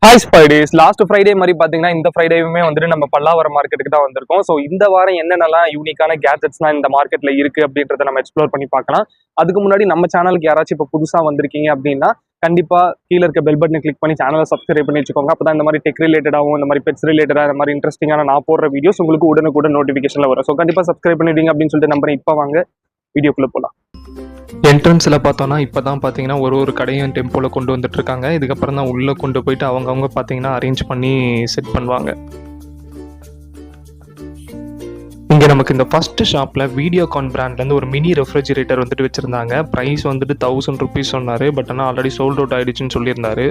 Hi ஸ்பைடேஸ். Last Friday மாதிரி பார்த்தீங்கன்னா இந்த ஃப்ரைடேவுமே வந்துட்டு நம்ம பல்லாவரம் மார்க்கெட்டுக்கு தான் வந்திருக்கோம். ஸோ இந்த வாரம் என்னென்னலாம் யூனிக்கான கேஜெட்ஸ்லாம் இந்த மார்க்கெட்டில் இருக்குது அப்படின்றத நம்ம எக்ஸ்ப்ளோர் பண்ணி பார்க்கலாம். அதுக்கு முன்னாடி நம்ம சேனலுக்கு யாராச்சும் இப்போ புதுசாக வந்திருக்கீங்க அப்படின்னா கண்டிப்பாக கீழே இருக்க பெல் பட்டனை கிளிக் பண்ணி சேனலை சப்ஸ்கிரைப் பண்ணி வச்சுக்கோங்க. அப்போ தான் இந்த மாதிரி டெக் ரிலேட்டடாகவும் இந்த மாதிரி பெட்ஸ் ரிலேட்டடாக இந்த மாதிரி இன்ட்ரெஸ்டிங்கான நான் போடுற வீடியோஸ் உங்களுக்கு உடனுக்குடன் நோட்டிஃபிகேஷனில் வரும். ஸோ கண்டிப்பாக சப்ஸ்கிரைப் பண்ணிடுங்க அப்படின்னு சொல்லிட்டு நம்பர் இப்போ வாங்க வீடியோக்குள்ளே போகலாம். என்ட்ரன்ஸில் பார்த்தோன்னா இப்போ தான் பார்த்தீங்கன்னா ஒரு கடையும் டெம்போவில் கொண்டு வந்துட்டுருக்காங்க. இதுக்கப்புறம் தான் உள்ளே கொண்டு போயிட்டு அவங்கவுங்க பார்த்தீங்கன்னா அரேஞ்ச் பண்ணி செட் பண்ணுவாங்க. இங்கே நமக்கு இந்த ஃபஸ்ட்டு ஷாப்பில் வீடியோகான் பிராண்ட்லேருந்து ஒரு மினி ரெஃப்ரிஜிரேட்டர் வந்துட்டு வச்சுருந்தாங்க. ப்ரைஸ் வந்துட்டு 1000 rupees சொன்னார். பட் ஆனால் ஆல்ரெடி சோல்ட் அவுட் ஆகிடுச்சின்னு சொல்லியிருந்தாரு.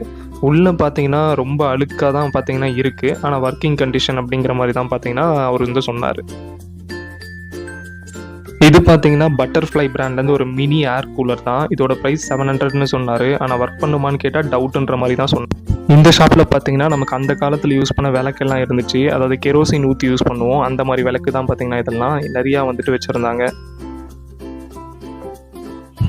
உள்ளே பார்த்தீங்கன்னா ரொம்ப அழுக்காக தான் பார்த்தீங்கன்னா இருக்குது. ஆனால் ஒர்க்கிங் கண்டிஷன் அப்படிங்கிற மாதிரி தான் பார்த்தீங்கன்னா அவர் வந்து சொன்னார். இது பார்த்தீங்கன்னா பட்டர்ஃப்ளை பிராண்ட்லேருந்து ஒரு மினி ஏர் கூலர் தான். இதோட ப்ரைஸ் 700ன்னு சொன்னார். ஆனால் ஒர்க் பண்ணுமான்னு கேட்டால் டவுட்டுன்ற மாதிரி தான் சொன்னார். இந்த ஷாப்பில் பார்த்தீங்கன்னா நமக்கு அந்த காலத்தில் யூஸ் பண்ண விளக்கெல்லாம் இருந்துச்சு. அதாவது கெரோசின் ஊற்றி யூஸ் பண்ணுவோம். அந்த மாதிரி விளக்கு தான் பார்த்தீங்கன்னா இதெல்லாம் நிறையா வந்துட்டு வச்சுருந்தாங்க.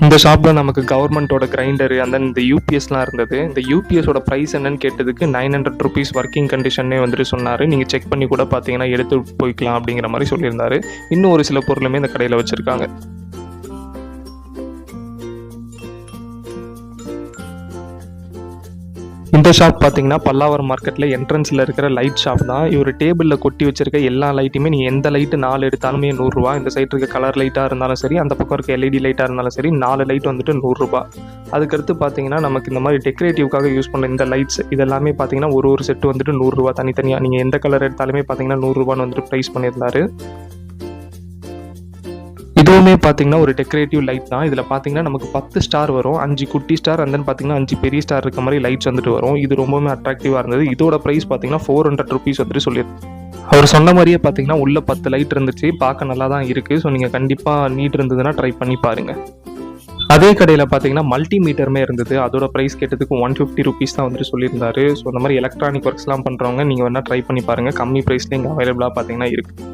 இந்த ஷாப்பில் நமக்கு கவர்மெண்ட்டோட கிரைண்டரு அந்த இந்த யூபிஎஸ்லாம் இருந்தது. இந்த யூபிஎஸோட ப்ரைஸ் என்னன்னு கேட்டதுக்கு 900 rupees ஒர்க்கிங் கண்டிஷன்னே வந்துட்டு சொன்னார். நீங்கள் செக் பண்ணி கூட பார்த்தீங்கன்னா எடுத்து போய்க்கலாம் அப்படிங்கிற மாதிரி சொல்லியிருந்தாரு. இன்னும் ஒரு சில பொருளுமே இந்த கடையில் வச்சுருக்காங்க. இந்த ஷாப் பார்த்தீங்கன்னா பல்லாவரம் மார்க்கெட்டில் என்ட்ரன்ஸில் இருக்கிற லைட் ஷாப் தான். இவர் டேபிளில் கொட்டி வச்சிருக்க எல்லா லைட்டுமே நீங்கள் எந்த லைட்டு 4 எடுத்தாலுமே 100 ரூபா. இந்த சைடு இருக்க கலர் லைட்டாக இருந்தாலும் சரி, அந்த பக்கம் இருக்க எல்இடி லைட்டாக இருந்தாலும் சரி, 4 லைட் வந்துட்டு 100 ரூபா. அதுக்கடுத்து பார்த்தீங்கன்னா நமக்கு இந்த மாதிரி டெக்கரேட்டிவ்காக யூஸ் பண்ண இந்த லைட்ஸ் இதெல்லாமே பார்த்தீங்கன்னா ஒரு செட்டு வந்துட்டு 100 ரூபா தனித்தனியாக. நீங்கள் எந்த கலர் எடுத்தாலுமே பார்த்தீங்கன்னா 100 ரூபான்னு வந்துட்டு ப்ரைஸ் பண்ணியிருந்தாரு. இதுவுமே பார்த்தீங்கன்னா ஒரு டெக்கரேட்டிவ் லைட் தான். இதில் பார்த்தீங்கன்னா நமக்கு 10 ஸ்டார் வரும், 5 குட்டி ஸ்டார் அண்ட் தென் பார்த்தீங்கன்னா 5 பெரிய ஸ்டார் இருக்க மாதிரி லைட்ஸ் வந்துட்டு வரும். இது ரொம்பவுமே அட்ராக்டிவாக இருந்தது. இதோட ப்ரைஸ் பார்த்தீங்கன்னா 400 rupees வந்துட்டு சொல்லியிருந்தேன். அவர் சொன்ன மாதிரியே பார்த்தீங்கன்னா உள்ள 10 லைட் இருந்துச்சு. பார்க்க நல்லா தான் இருக்குது. ஸோ நீங்கள் கண்டிப்பாக நீட் இருந்ததுன்னா ட்ரை பண்ணி பாருங்கள். அதே கடையில் பார்த்தீங்கன்னா மல்டிமீட்டருமே இருந்தது. அதோட ப்ரைஸ் கேட்டதுக்கு 150 rupees தான் வந்துட்டு சொல்லியிருந்தாரு. ஸோ இந்த மாதிரி எலக்ட்ரானிக் ஒர்க்ஸ்லாம் பண்ணுறவங்க நீங்கள் வேணால் ட்ரை பண்ணி பாருங்கள். கம்மி ப்ரைஸ்லேயே இங்கே அவைலபிளாக பார்த்தீங்கன்னா இருக்குது.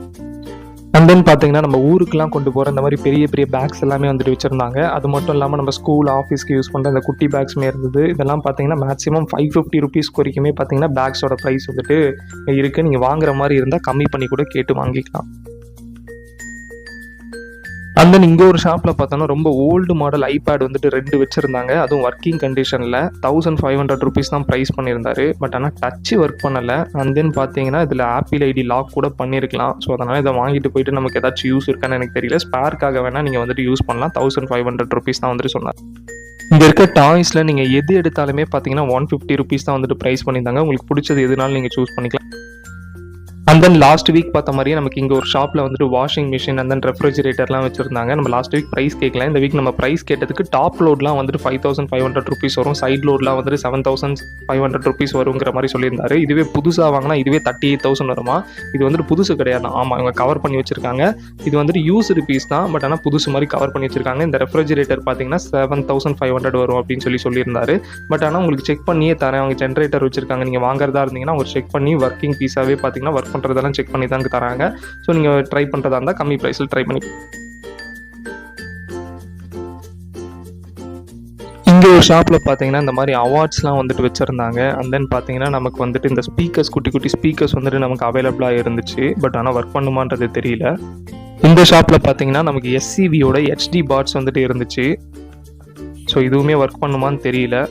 அண்ட் தென் பார்த்தீங்கன்னா நம்ம ஊருக்குலாம் கொண்டு போகிற இந்த மாதிரி பெரிய பெரிய பேக்ஸ் எல்லாமே வந்துட்டு வச்சுருந்தாங்க. அது மட்டும் இல்லாமல் நம்ம ஸ்கூல் ஆஃபீஸ்க்கு யூஸ் பண்ணுற இந்த குட்டி பேக்ஸுமே இருந்தது. இதெல்லாம் பார்த்தீங்கன்னா மேக்ஸிமம் 550 rupees வரைக்குமே பார்த்தீங்கன்னா பேக்ஸோட ப்ரைஸ் வந்துட்டு இருக்குது. நீங்கள் வாங்குற மாதிரி இருந்தால் கம்மி பண்ணி கூட கேட்டு வாங்கிக்கலாம். அண்ட் தென் இங்கே ஒரு ஷாப்பில் பார்த்தோன்னா ரொம்ப ஓல்டு மாடல் ஐபேட் வந்துட்டு 2 வச்சுருந்தாங்க. அதுவும் ஒர்க்கிங் கண்டிஷனில் 1500 rupees தான் ப்ரைஸ் பண்ணியிருந்தாரு. பட் ஆனால் டச்சு ஒர்க் பண்ணலை. அண்ட் தென் பார்த்தீங்கன்னா இதில் ஆப்பிள் ஐடி லாக் கூட பண்ணியிருக்கலாம். ஸோ அதனால் இதை வாங்கிட்டு போயிட்டு நமக்கு ஏதாச்சும் யூஸ் இருக்கான்னு எனக்கு தெரியல. ஸ்பேர்க்காக வேணால் நீங்கள் வந்துட்டு யூஸ் பண்ணலாம். 1500 rupees தான் வந்துட்டு சொன்னார். இங்கே இருக்க டாய்ஸில் நீங்கள் எது எடுத்தாலுமே பார்த்தீங்கன்னா 150 rupees தான் வந்துட்டு ப்ரைஸ் பண்ணியிருந்தாங்க. உங்களுக்கு பிடிச்சது எதுனாலும் நீங்கள் சூஸ் பண்ணிக்கலாம். அண்ட் தென் லாஸ்ட் வீக் பார்த்த மாதிரியே நமக்கு இங்கே ஒரு ஷாப்பில் வந்துட்டு வாஷிங் மிஷின் அண்ட் தென் ரெஃப்ரிஜிரேட்டர்லாம் வச்சுருந்தாங்க. நம்ம லாஸ்ட் வீக் ப்ரைஸ் கேட்கல. இந்த வீக் நம்ம ப்ரைஸ் கேட்டதுக்கு டாப் லோட்லாம் வந்துட்டு 5500 rupees வரும். சைட் லோட்லாம் வந்துட்டு 7500 rupees வருங்கிற மாதிரி சொல்லியிருந்தாரு. இதுவே புதுசாக வாங்கினா இதுவே 38,000 வருமா. இது வந்துட்டு புதுசு கிடையாது. ஆமாம், இவங்க கவர் பண்ணி வச்சுருக்காங்க. இது வந்துட்டு யூஸ்டு பீஸ் தான். பட் ஆனால் புதுசு மாதிரி கவர் பண்ணி வச்சுருக்காங்க. இந்த ரெஃப்ரிஜிரேட்டர் பார்த்தீங்கன்னா 7500 வரும் அப்படின்னு சொல்லியிருந்தாரு. பட் ஆனால் உங்களுக்கு செக் பண்ணியே தரேன். அவங்க ஜென்ரேட்டர் வச்சுருக்காங்க. நீங்கள் வாங்குறதா இருந்தீங்கன்னா அவங்க செக் பண்ணி ஒர்க்கிங் பீஸாகவே பார்த்தீங்கன்னா ஒர்க் பண்ணுறதெல்லாம் செக் பண்ணி தான் தராங்க. ஸோ நீங்கள் ட்ரை பண்ணுறதா இருந்தால் கம்மி ப்ரைஸில் ட்ரை பண்ணி. இங்கே ஒரு ஷாப்பில் பார்த்தீங்கன்னா இந்த மாதிரி அவார்ட்ஸ்லாம் வந்துட்டு வச்சுருந்தாங்க. அண்ட் தென் பார்த்தீங்கன்னா நமக்கு வந்துட்டு இந்த ஸ்பீக்கர்ஸ் குட்டி குட்டி ஸ்பீக்கர்ஸ் வந்துட்டு நமக்கு அவைலபிளாக இருந்துச்சு. பட் ஆனால் ஒர்க் பண்ணுமான்றது தெரியல. இந்த ஷாப்பில் பார்த்தீங்கன்னா நமக்கு எஸ்சிவியோட ஹெச்டி பாட்ஸ் வந்துட்டு இருந்துச்சு. ஸோ இதுவுமே ஒர்க் பண்ணுமான்னு தெரியல.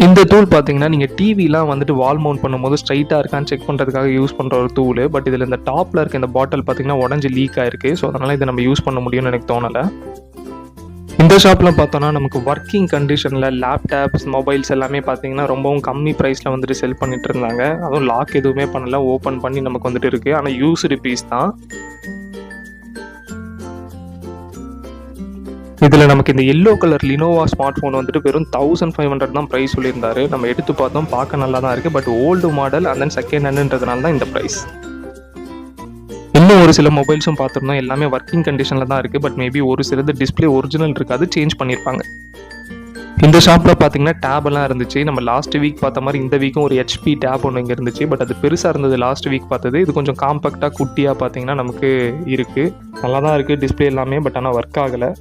இந்த டூல் பார்த்தீங்கன்னா நீங்கள் டிவிலாம் வந்துட்டு வால் மவுண்ட் பண்ணும்போது ஸ்ட்ரைட்டாக இருக்கான்னு செக் பண்ணுறதுக்காக யூஸ் பண்ணுற ஒரு டூல். பட் இதில் இந்த டாப்பில் இருக்க இந்த பாட்டில் பார்த்தீங்கன்னா உடஞ்சி லீக் ஆயிருக்கு. ஸோ அதனால் இதை நம்ம யூஸ் பண்ண முடியும்னு எனக்கு தோணலை. இந்த ஷாப்பில் பார்த்தோன்னா நமக்கு ஒர்க்கிங் கண்டிஷனில் லேப்டாப்ஸ் மொபைல்ஸ் எல்லாமே பார்த்தீங்கன்னா ரொம்பவும் கம்மி ப்ரைஸில் வந்துட்டு செல் பண்ணிட்டு இருந்தாங்க. அதுவும் லாக் எதுவுமே பண்ணல, ஓப்பன் பண்ணி நமக்கு வந்துட்டு இருக்குது. ஆனால் யூஸ்டு பீஸ் தான். இதில் நமக்கு இந்த yellow colour Lenovo smart phone வந்துட்டு வெறும் 1500 தான் ப்ரைஸ் சொல்லியிருந்தாரு. நம்ம எடுத்து பார்த்தோம், பார்க்க நல்லா தான் இருக்குது. But old model and then second ஹேண்டுன்றதுனால தான் இந்த ப்ரைஸ். இன்னும் ஒரு சில மொபைல்ஸும் பார்த்துருந்தோம். எல்லாமே ஒர்க்கிங் கண்டிஷனில் தான் இருக்குது. பட் மேபி ஒரு சிலது டிஸ்பிளே ஒரிஜினல் இருக்காது, சேஞ்ச் பண்ணியிருப்பாங்க. இந்த ஷாப்பில் பார்த்தீங்கன்னா டேபெல்லாம் இருந்துச்சு. நம்ம லாஸ்ட் வீக் பார்த்த மாதிரி இந்த வீக்கும் ஒரு ஹெச்பி டேப் ஒன்று இங்கே இருந்துச்சு. பட் அது பெருசாக இருந்தது லாஸ்ட் வீக் பார்த்தது. இது கொஞ்சம் காம்பேக்டாக குட்டியாக பார்த்தீங்கன்னா நமக்கு இருக்குது. நல்லா தான் இருக்குது டிஸ்பிளே எல்லாமே. பட் ஆனால் ஒர்க் ஆகலை.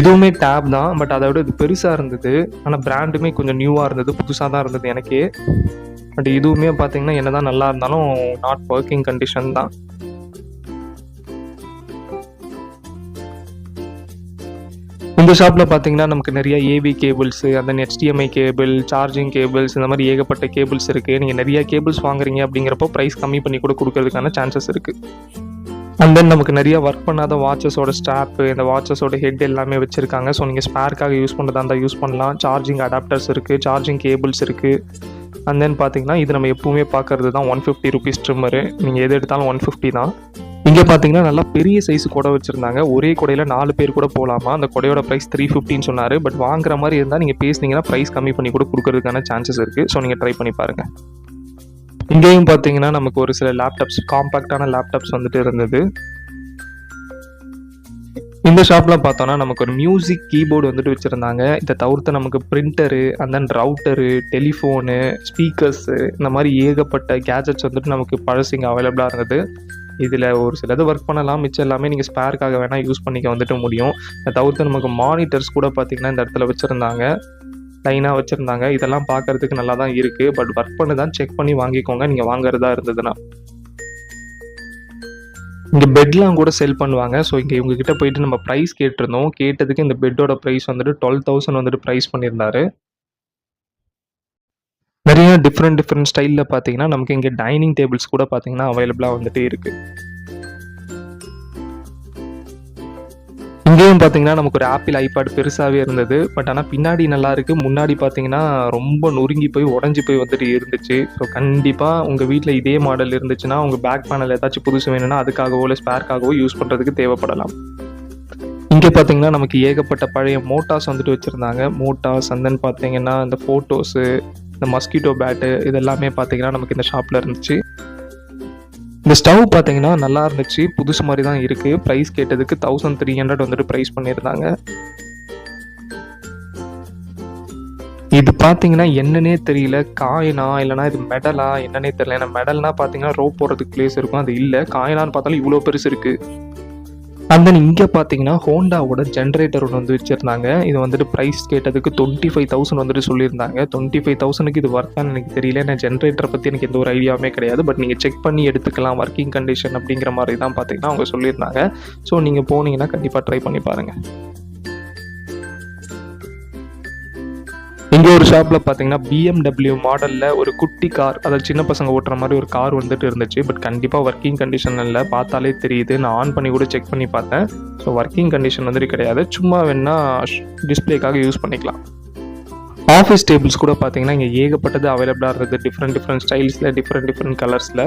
இதுவுமே டேப் தான், பட் அதை விட இது பெருசாக இருந்தது. ஆனால் பிராண்டுமே கொஞ்சம் நியூவாக இருந்தது, புதுசாக தான் இருந்தது எனக்கே. பட் இதுவுமே பார்த்தீங்கன்னா என்னதான் நல்லா இருந்தாலும் நாட் ஒர்க்கிங் கண்டிஷன் தான். இந்த ஷாப்பில் பார்த்தீங்கன்னா நமக்கு நிறைய ஏவி கேபிள்ஸு, அந்த HDMI கேபிள், சார்ஜிங் கேபிள்ஸ், இந்த மாதிரி ஏகப்பட்ட கேபிள்ஸ் இருக்குது. நீங்கள் நிறைய கேபிள்ஸ் வாங்குறீங்க அப்படிங்கிறப்போ ப்ரைஸ் கம்மி பண்ணி கூட கொடுக்கறதுக்கான சான்சஸ் இருக்குது. அண்ட் தென் நமக்கு நிறைய ஒர்க் பண்ணாத வாட்சஸோட ஸ்ட்ராப்பு, இந்த வாட்சஸோட ஹெட் எல்லாமே வச்சுருக்காங்க. ஸோ நீங்கள் ஸ்பேர்க்காக யூஸ் பண்ணுறதா இருந்தால் யூஸ் பண்ணலாம். சார்ஜிங் அடாப்டர்ஸ் இருக்குது, சார்ஜிங் கேபிள்ஸ் இருக்குது. அண்ட் தென் பார்த்தீங்கன்னா இது நம்ம எப்பவுமே பார்க்கறது தான் 150 ருபீஸ் ட்ரிம்மரு. நீங்கள் எது எடுத்தாலும் 150 தான். இங்கே பார்த்தீங்கன்னா நல்லா பெரிய சைஸ் குடை வச்சுருந்தாங்க. ஒரே குடையில் 4 பேர் கூட போகலாமா. அந்த குடையோட ப்ரைஸ் 350ன்னு சொன்னார். பட் வாங்குற மாதிரி இருந்தால் நீங்கள் பேசுனீங்கன்னா ப்ரைஸ் கம்மி பண்ணி கூட கொடுக்கறதுக்கான சான்சஸ் இருக்குது. ஸோ நீங்கள் ட்ரை பண்ணி பாருங்கள். இங்கேயும் பார்த்தீங்கன்னா நமக்கு ஒரு சில லேப்டாப்ஸ், காம்பேக்டான லேப்டாப்ஸ் வந்துட்டு இருந்தது. இந்த ஷாப்பில் பார்த்தோன்னா நமக்கு ஒரு மியூசிக் கீபோர்டு வந்துட்டு வச்சுருந்தாங்க. இதை தவிர்த்து நமக்கு printer, and then router, telephone, speakers, இந்த மாதிரி ஏகப்பட்ட கேஜெட்ஸ் வந்துட்டு நமக்கு பழசிங்க அவைலபிளாக இருந்தது. இதில் ஒரு சிலது ஒர்க் பண்ணலாம், மிச்சம் எல்லாமே நீங்கள் ஸ்பேருக்காக வேணால் யூஸ் பண்ணிக்க வந்துட்டு முடியும். அதை தவிர்த்து நமக்கு மானிட்டர்ஸ் கூட பார்த்திங்கன்னா இந்த இடத்துல வச்சுருந்தாங்க, லைனாக வச்சுருந்தாங்க. இதெல்லாம் பார்க்குறதுக்கு நல்லா தான் இருக்குது. பட் ஒர்க் பண்ணி தான் செக் பண்ணி வாங்கிக்கோங்க நீங்கள் வாங்குறதா இருந்ததுன்னா. இங்கே பெட்லாம் கூட செல் பண்ணுவாங்க. ஸோ இங்கே இவங்ககிட்ட போயிட்டு நம்ம ப்ரைஸ் கேட்டிருந்தோம். கேட்டதுக்கு இந்த பெட்டோட ப்ரைஸ் வந்துட்டு 12,000 வந்துட்டு ப்ரைஸ் பண்ணியிருந்தாரு. நிறைய டிஃப்ரெண்ட் ஸ்டைலில் பார்த்தீங்கன்னா நமக்கு இங்கே டைனிங் டேபிள்ஸ் கூட பார்த்தீங்கன்னா அவைலபிளாக வந்துட்டு இருக்குது. இங்கேயும் பார்த்தீங்கன்னா நமக்கு ஒரு ஆப்பிள் ஐபேட் பெருசாகவே இருந்தது. பட் ஆனால் பின்னாடி நல்லா இருக்குது, முன்னாடி பார்த்தீங்கன்னா ரொம்ப நொறுங்கி போய் உடஞ்சி போய் வந்துட்டு இருந்துச்சு. ஸோ கண்டிப்பாக உங்கள் வீட்டில் இதே மாடல் இருந்துச்சுன்னா உங்கள் பேக் பேனல் ஏதாச்சும் புதுசு வேணும்னா அதுக்காகவோ இல்லை ஸ்பேர்க்காகவோ யூஸ் பண்ணுறதுக்கு தேவைப்படலாம். இங்கே பார்த்தீங்கன்னா நமக்கு ஏகப்பட்ட பழைய மோட்டார்ஸ் வந்துட்டு வச்சுருந்தாங்க. மோட்டார்ஸ் அண்ட் தென் பார்த்தீங்கன்னா இந்த ஃபோட்டோஸு, இந்த மஸ்கிட்டோ பேட்டு, இது எல்லாமே பார்த்தீங்கன்னா நமக்கு இந்த ஷாப்பில் இருந்துச்சு. இந்த ஸ்டவ் பார்த்தீங்கன்னா நல்லா இருந்துச்சு, புதுசு மாதிரி தான் இருக்குது. ப்ரைஸ் கேட்டதுக்கு 1300 வந்துட்டு ப்ரைஸ் பண்ணியிருந்தாங்க. இது பார்த்தீங்கன்னா என்னன்னே தெரியல, காயினா இல்லைனா இது மெடலா என்னன்னே தெரியல. ஏன்னா மெடல்னா பார்த்தீங்கன்னா ரோப் போடுறதுக்கு பிளேஸ் இருக்கும், அது இல்லை. காயினான்னு பார்த்தாலும் இவ்வளோ பெருசு இருக்குது. அண்ட் தென் இங்கே பார்த்தீங்கன்னா ஹோண்டாவோட ஜென்ரேட்டர் ஒன்று வந்து வச்சுருந்தாங்க. இது வந்துட்டு ப்ரைஸ் கேட்டதுக்கு 25,000 வந்துட்டு சொல்லியிருந்தாங்க. 25,000க்கு இது ஒர்த்தான்னு எனக்கு தெரியல. ஏன்னா ஜென்ரேட்டரை பற்றி எனக்கு எந்த ஒரு ஐடியாவுமே கிடையாது. பட் நீங்கள் செக் பண்ணி எடுத்துக்கலாம், ஒர்க்கிங் கண்டிஷன் அப்படிங்கிற மாதிரி தான் பார்த்தீங்கன்னா அவங்க சொல்லியிருந்தாங்க. ஸோ நீங்கள் போனீங்கன்னா கண்டிப்பாக ட்ரை பண்ணி பாருங்கள். இங்கே ஒரு ஷாப்பில் பார்த்தீங்கன்னா BMW மாடலில் ஒரு குட்டி கார், அதாவது சின்ன பசங்க ஓட்டுற மாதிரி ஒரு கார் வந்துட்டு இருந்துச்சு. பட் கண்டிப்பாக ஒர்க்கிங் கண்டிஷன் இல்லை, பார்த்தாலே தெரியுது. நான் ஆன் பண்ணி கூட செக் பண்ணி பார்த்தேன். ஸோ ஒர்க்கிங் கண்டிஷன் வந்துட்டு கிடையாது, சும்மா வேணா டிஸ்பிளேக்காக யூஸ் பண்ணிக்கலாம். ஆஃபீஸ் டேபிள்ஸ் கூட பார்த்தீங்கன்னா இங்கே ஏகப்பட்டது அவைலபிளாக இருந்தது, டிஃப்ரெண்ட் ஸ்டைல்ஸில், டிஃப்ரெண்ட் கலர்ஸில்.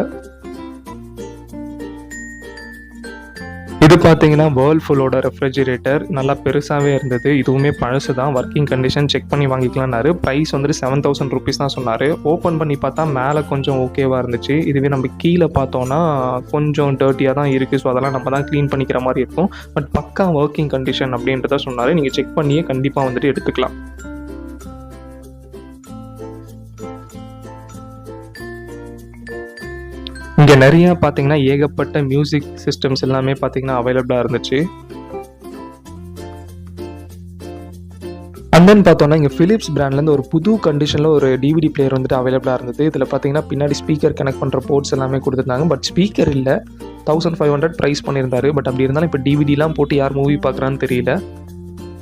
இது பார்த்தீங்கன்னா வேர்ல்ஃபுல்லோட ரெஃப்ரிஜிரேட்டர், நல்லா பெருசாகவே இருந்தது. இதுவுமே பழசு தான், ஒர்க்கிங் கண்டிஷன் செக் பண்ணி வாங்கிக்கலாம்னாரு. ப்ரைஸ் வந்துட்டு 7,000 ருபீஸ் தான் சொன்னார். ஓப்பன் பண்ணி பார்த்தா மேலே கொஞ்சம் ஓகேவாக இருந்துச்சு. இதுவே நம்ம கீழே பார்த்தோன்னா கொஞ்சம் டர்ட்டியாக தான் இருக்குது. ஸோ அதெல்லாம் நம்ம தான் க்ளீன் பண்ணிக்கிற மாதிரி இருக்கும். பட் பக்கா ஒர்க்கிங் கண்டிஷன் அப்படின்றத சொன்னார். நீங்கள் செக் பண்ணியே கண்டிப்பாக வந்துட்டு எடுத்துக்கலாம். இங்கே நிறையா பார்த்தீங்கன்னா ஏகப்பட்ட மியூசிக் சிஸ்டம்ஸ் எல்லாமே பார்த்தீங்கன்னா அவைலபிளாக இருந்துச்சு. அண்ட் தென் பார்த்தோன்னா இங்கே ஃபிலிப்ஸ் பிராண்ட்லேருந்து ஒரு புது கண்டிஷனில் ஒரு DVD பிளேயர் வந்துட்டு அவைலபிளாக இருந்தது. இதில் பார்த்தீங்கன்னா பின்னாடி ஸ்பீக்கர் கனெக்ட் பண்ணுற போர்ட்ஸ் எல்லாமே கொடுத்துருந்தாங்க. பட் ஸ்பீக்கர் இல்லை, 1500 ப்ரைஸ் பண்ணியிருந்தாரு. பட் அப்படி இருந்தாலும் இப்போ டிவிடிலாம் போட்டு யார் மூவி பார்க்குறான்னு தெரியல.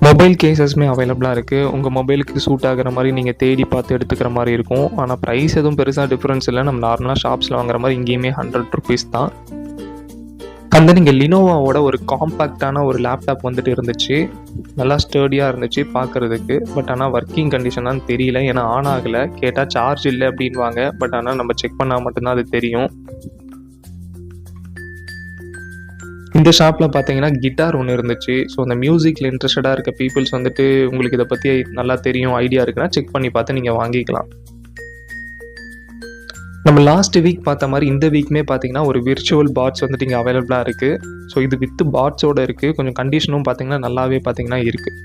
மொபைல் கேசஸ்மே அவைலபிளாக இருக்குது. உங்கள் மொபைலுக்கு சூட் ஆகிற மாதிரி நீங்கள் தேடி பார்த்து எடுத்துக்கிற மாதிரி இருக்கும். ஆனால் ப்ரைஸ் எதுவும் பெருசாக டிஃப்ரென்ஸ் இல்லை, நம்ம நார்மலாக ஷாப்ஸில் வாங்குற மாதிரி இங்கேயுமே 100 ருபீஸ் தான். அந்த நீங்கள் லினோவாவோட ஒரு காம்பேக்டான ஒரு லேப்டாப் வந்துட்டு இருந்துச்சு, நல்லா ஸ்டர்டியாக இருந்துச்சு பார்க்குறதுக்கு. பட் ஆனால் ஒர்க்கிங் கண்டிஷனான்னு தெரியல, ஏன்னா ஆன் ஆகலை. கேட்டால் சார்ஜ் இல்லை அப்படின்வாங்க. பட் ஆனால் நம்ம செக் பண்ணால் மட்டும்தான் அது தெரியும். இந்த ஷாப்பில் பார்த்தீங்கன்னா கிட்டார் ஒன்று இருந்துச்சு. ஸோ அந்த மியூசிக்கில் இன்ட்ரெஸ்டடாக இருக்க பீப்புள்ஸ் வந்துட்டு உங்களுக்கு இதை பற்றி நல்லா தெரியும், ஐடியா இருக்குன்னா செக் பண்ணி பார்த்து நீங்கள் வாங்கிக்கலாம். நம்ம லாஸ்ட் வீக் பார்த்த மாதிரி இந்த வீக்குமே பார்த்தீங்கன்னா ஒரு விர்ச்சுவல் பாட்ஸ் வந்துட்டு இங்கே அவைலபிளாக இருக்குது. ஸோ இது வித் பாட்ஸோடு இருக்குது. கொஞ்சம் கண்டிஷனும் பார்த்தீங்கன்னா நல்லாவே பார்த்தீங்கன்னா இருக்குது.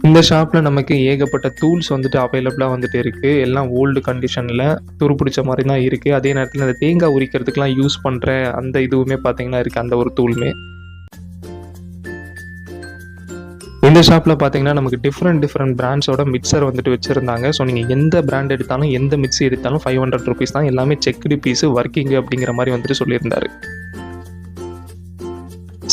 இந்த ஷாப்பில் நமக்கு ஏகப்பட்ட டூல்ஸ் வந்துட்டு அவைலபிளாக வந்துட்டு இருக்குது. எல்லாம் ஓல்டு கண்டிஷனில் துருப்பிடிச்ச மாதிரி தான் இருக்குது. அதே நேரத்தில் இந்த தேங்காய் உரிக்கிறதுக்கெலாம் யூஸ் பண்ணுற அந்த இதுவுமே பார்த்தீங்கன்னா இருக்குது, அந்த ஒரு டூலுமே. இந்த ஷாப்பில் பார்த்தீங்கன்னா நமக்கு டிஃப்ரெண்ட் பிராண்ட்ஸோட மிக்சர் வந்துட்டு வச்சுருந்தாங்க. ஸோ நீங்கள் எந்த பிராண்ட் எடுத்தாலும் எந்த மிக்ஸி எடுத்தாலும் 500 ருபீஸ் தான். எல்லாமே செக்குடு பீஸு ஒர்க்கிங்கு அப்படிங்கிற மாதிரி வந்துட்டு சொல்லியிருந்தாரு.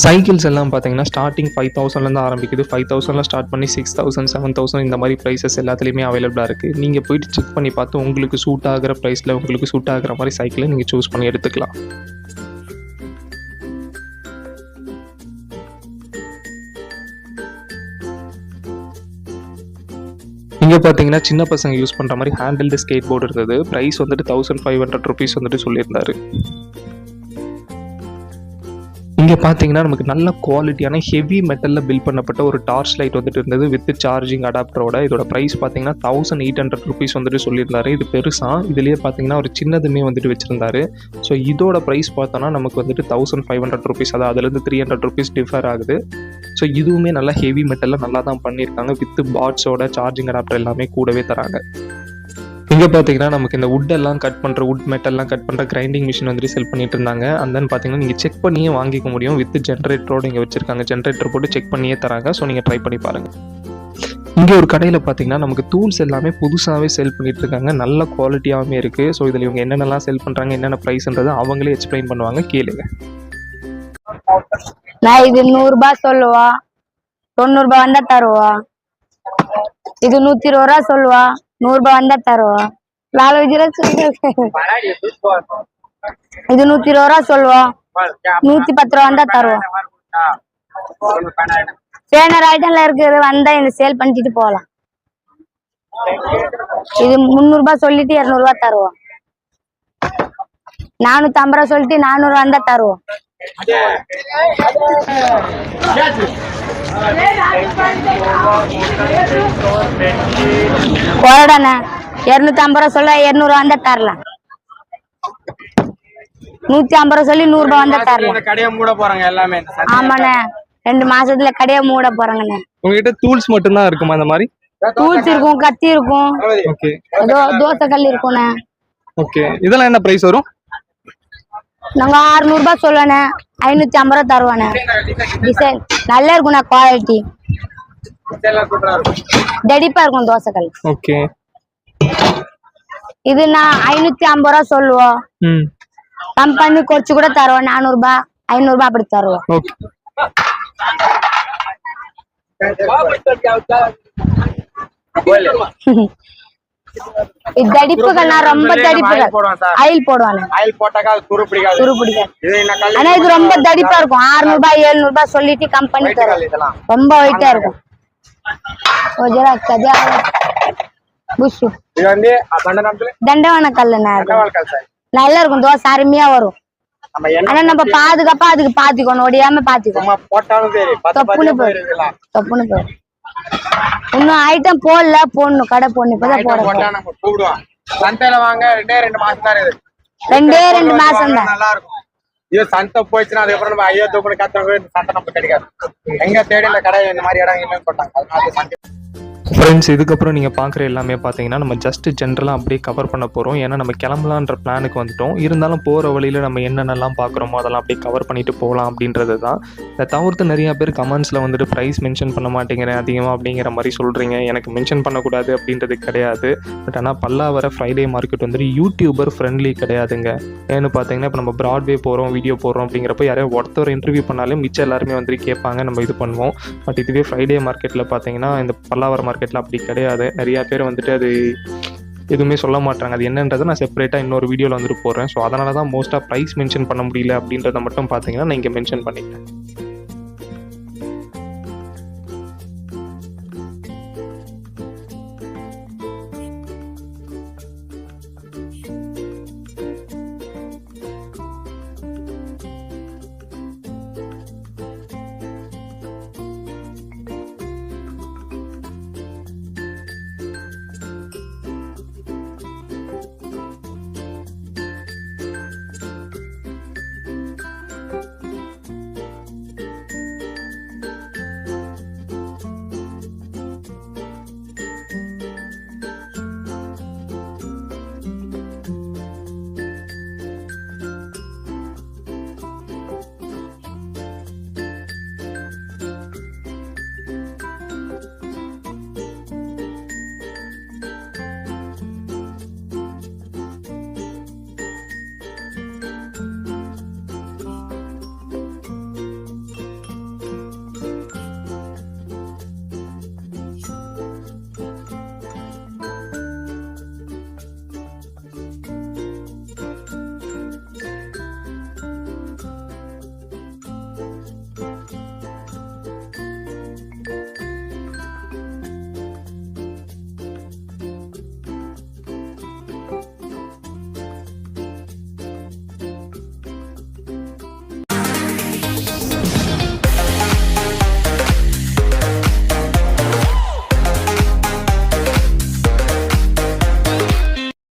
சைக்கிள்ஸ் எல்லாம் பார்த்தீங்கன்னா ஸ்டார்டிங் 5000லேருந்து ஆரம்பிக்குது. 5000ல ஸ்டார்ட் பண்ணி 6000 7000 இந்த மாதிரி ப்ரைஸஸ் எல்லாத்துலேயுமே அவைலபிளாக இருக்குது. நீங்கள் போயிட்டு செக் பண்ணி பார்த்து உங்களுக்கு சூட் ஆகிற ப்ரைஸில் உங்களுக்கு சூட் ஆகிற மாதிரி சைக்கிளை நீங்கள் சூஸ் பண்ணி எடுத்துக்கலாம். இங்கே பார்த்தீங்கன்னா சின்ன பசங்க யூஸ் பண்ணுற மாதிரி ஹேண்டில்டு ஸ்கேட் போர்டு இருந்தது. ப்ரைஸ் வந்துட்டு 1500 ருபீஸ் வந்துட்டு சொல்லியிருந்தாரு. இங்கே பார்த்தீங்கன்னா நமக்கு நல்ல குவாலிட்டியான ஹெவி மெட்டலில் பில்ட் பண்ணப்பட்ட ஒரு டார்ச் லைட் வந்துட்டு இருந்தது வித் சார்ஜிங் அடாப்டரோட. இதோட ப்ரைஸ் பார்த்தீங்கன்னா 1800 ருபீஸ் வந்துட்டு சொல்லியிருந்தாரு. இது பெருசாக இதுலேயே பார்த்தீங்கன்னா ஒரு சின்னதுமே வந்துட்டு வச்சுருந்தாரு. ஸோ இதோட ப்ரைஸ் பார்த்தோன்னா நமக்கு வந்துட்டு 1500 ருபீஸ், அதாவது அதுலேருந்து 300 ருபீஸ் டிஃபர் ஆகுது. ஸோ இதுவுமே நல்லா ஹெவி மெட்டலில் நல்லா தான் பண்ணியிருக்காங்க. வித் பாட்ஸோட சார்ஜிங் அடாப்டர் எல்லாமே கூடவே தராங்க. இங்கே பார்த்தீங்கன்னா நமக்கு இந்த வுட்டெல்லாம் கட் பண்ணுற மெட்டல்லாம் கட் பண்ணுற கிரைண்டிங் மிஷின் வந்துட்டு செல் பண்ணிட்டு இருந்தாங்க. அண்ட் தென் பார்த்தீங்கன்னா நீங்கள் செக் பண்ணியே வாங்கிக்க முடியும். வித் ஜென்ரேட்டரோடு இங்கே வச்சிருக்காங்க. ஜென்ரேட்டர் போட்டு செக் பண்ணியே தராங்க. ஸோ நீங்கள் ட்ரை பண்ணி பாருங்கள். இங்கே ஒரு கடையில் பார்த்தீங்கன்னா நமக்கு டூல்ஸ் எல்லாமே புதுசாகவே செல் பண்ணிட்டு இருக்காங்க. நல்ல குவாலிட்டியாகவே இருக்குது. ஸோ இதில் இவங்க என்னென்னலாம் செல் பண்ணுறாங்க, என்னென்ன ப்ரைஸ்ன்றது அவங்களே எக்ஸ்பிளைன் பண்ணுவாங்க, கேளுங்க. நான் இது 100 ரூபாய் சொல்லுவா, 90 ரூபாய் வந்தா தருவா. இது 120 ரூபா சொல்லுவா, 100 ரூபாய் வந்தா தருவா. இது 120 ரூபா சொல்லுவா, 110 ரூபா வந்தா தருவா. சேனர் ஐட்டம்ல இருக்குது, வந்தா இந்த சேல் பண்ணிட்டு போகலாம். இது 300 ரூபாய் சொல்லிட்டு 200 ரூபாய் தருவா. 450 ரூபாய் சொல்லிட்டு 400 ரூபாய் வந்தா தருவா. போராடண்ணே 250 ரூபாய் சொல்ல 200 ரூபாய் வந்தா தரலாம். 150 ரூபாய் சொல்லி 100 ரூபாய் வந்தா தரலாம். கடையை மூட போறாங்க எல்லாமே. ஆமாண்ணே, 2 மாசத்துல கடையை மூட போறாங்கண்ணே. உங்ககிட்ட டூல்ஸ் மட்டும் தான் இருக்குமா? அந்த மாதிரி டூல்ஸ் இருக்கும், கத்தி இருக்கும், ஓகே, தோசை கல் இருக்கும்ண்ணே. ஓகே. இதெல்லாம் என்ன பிரைஸ் வரும்? நாங்க 600 ரூபாய் சொல்லணே, 550 ரூபாய் தருவானே. டிசைன் நல்லா இருக்கும்ண்ணா, குவாலிட்டி தடிப்பா இருக்கும் தோசை கல். ஓகே. இது நான் 550 ரூபாய் சொல்லுவோம். கம்பெனி குறைச்சு கூட தருவோம். 400 ரூபாய் 500 ரூபாய் அப்படி தருவோம். ஓகே. இது தடிப்புகள் ரொம்ப தடிப்புகள். ஆயில் போடுவானே, ஆயில் போட்டாக்கா அது துரு பிடிக்காது. துரு பிடிக்காது. ஆனா இது ரொம்ப தடிப்பா இருக்கும். 600 ரூபாய் 700 ரூபாய் சொல்லிட்டு கம்பெனி தரும். ரொம்ப வெயிட்டா இருக்கும். தண்டவான கல்லுண்ணா, நல்லா இருக்கும். தோசை அருமையா வரும். ஆனா நம்ம பாதுகாப்பா அதுக்கு பாத்துக்கணும், ஒடியாம பாத்துக்கணும். தொப்புன்னு போயிடும், தொப்புன்னு போயிடும். இன்னும் ஐட்டம் போடல, போடணும், கடை போடணும். இப்பதான் போடுவோம். சந்தையில வாங்க 2 மாசம் தான் இருக்குது. 2 மாசம் தான் நல்லா இருக்கும். இது சந்தை போயிடுச்சுன்னா அதுக்கப்புறம் நம்ம ஐயோ தூக்குன்னு கத்தவங்க சந்தை நமக்கு கிடைக்காது. எங்க தேடி இந்த கடை இந்த மாதிரி இடம் இல்லைன்னு சொல்றாங்க. அதனால சந்தை ஃப்ரெண்ட்ஸ், இதுக்கப்புறம் நீங்கள் பார்க்குற எல்லாமே பார்த்தீங்கன்னா நம்ம ஜஸ்ட் ஜென்ரலாக அப்படியே கவர் பண்ண போகிறோம். ஏன்னா நம்ம கிளம்பலான்ற பிளானுக்கு வந்துட்டோம். இருந்தாலும் போகிற வழியில் நம்ம என்னென்னலாம் பார்க்குறோமோ அதெல்லாம் அப்படியே கவர் பண்ணிட்டு போகலாம் அப்படின்றது தான். இதை தவிர்த்து நிறையா பேர் கமெண்ட்ஸில் வந்துட்டு ப்ரைஸ் மென்ஷன் பண்ண மாட்டேங்கிறேன் அதிகமாக அப்படிங்கிற மாதிரி சொல்கிறீங்க. எனக்கு மென்ஷன் பண்ணக்கூடாது அப்படின்றது கிடையாது. பட் ஆனால் பல்லாவரம் ஃப்ரைடே மார்க்கெட் வந்துட்டு யூடியூபர் ஃப்ரெண்ட்லி கிடையாதுங்க. ஏன்னு பார்த்தீங்கன்னா இப்போ நம்ம ப்ராட்வே போகிறோம், வீடியோ போடுறோம் அப்படிங்கிறப்ப யாரையும் ஒருத்தர் இன்டர்வியூ பண்ணாலும் மிச்சம் எல்லாருமே வந்துட்டு கேட்பாங்க, நம்ம இது பண்ணுவோம். பட் இதுவே ஃப்ரைடே மார்க்கெட்டில் பார்த்தீங்கன்னா இந்த பல்லாவரம் மார்க்கெட்டில் அப்படி கிடையாது. நிறையா பேர் வந்துட்டு அது எதுவுமே சொல்ல மாட்டாங்க. அது என்னன்றதை நான் செப்பரேட்டாக இன்னொரு வீடியோவில் வந்துட்டு போடுறேன். ஸோ அதனால தான் மோஸ்ட்டாக ப்ரைஸ் மென்ஷன் பண்ண முடியல அப்படின்றத மட்டும் பார்த்தீங்கன்னா நான் இங்கே மென்ஷன் பண்ணிட்டேன்.